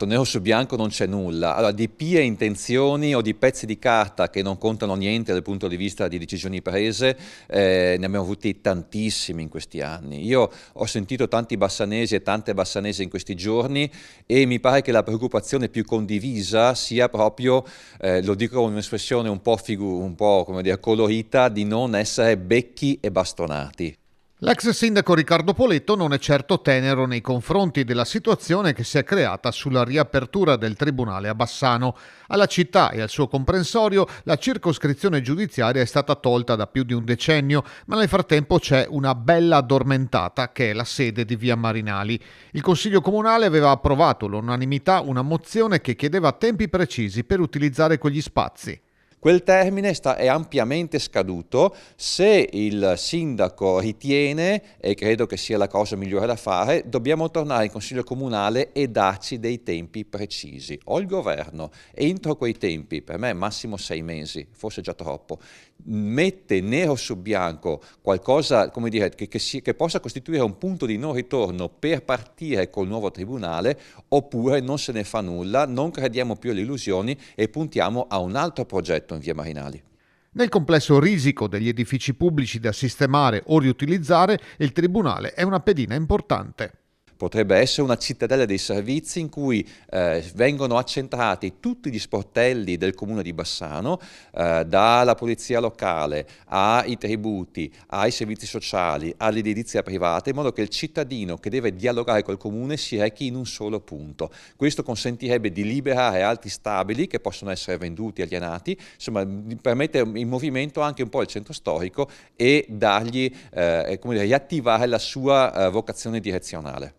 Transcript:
Esatto, nero su bianco non c'è nulla. Allora, di pie intenzioni o di pezzi di carta che non contano niente dal punto di vista di decisioni prese, ne abbiamo avuti tantissimi in questi anni. Io ho sentito tanti bassanesi e tante bassanesi in questi giorni e mi pare che la preoccupazione più condivisa sia proprio, lo dico con un'espressione un po' come dire, colorita, di non essere becchi e bastonati. L'ex sindaco Riccardo Poletto non è certo tenero nei confronti della situazione che si è creata sulla riapertura del tribunale a Bassano. Alla città e al suo comprensorio la circoscrizione giudiziaria è stata tolta da più di un decennio, ma nel frattempo c'è una bella addormentata che è la sede di via Marinali. Il Consiglio Comunale aveva approvato all'unanimità una mozione che chiedeva tempi precisi per utilizzare quegli spazi. Quel termine è ampiamente scaduto. Se il sindaco ritiene, e credo che sia la cosa migliore da fare, dobbiamo tornare in Consiglio Comunale e darci dei tempi precisi. O il governo, entro quei tempi, per me massimo 6 mesi, forse già troppo, mette nero su bianco qualcosa, come dire, che possa costituire un punto di non ritorno per partire col nuovo tribunale, oppure non se ne fa nulla, non crediamo più alle illusioni e puntiamo a un altro progetto in via Marinali. Nel complesso risico degli edifici pubblici da sistemare o riutilizzare, il tribunale è una pedina importante. Potrebbe essere una cittadella dei servizi in cui vengono accentrati tutti gli sportelli del comune di Bassano, dalla polizia locale ai tributi, ai servizi sociali, all'edilizia privata, in modo che il cittadino che deve dialogare col comune si rechi in un solo punto. Questo consentirebbe di liberare altri stabili che possono essere venduti, alienati, insomma permette in movimento anche un po' il centro storico e dargli, come dire, riattivare la sua vocazione direzionale.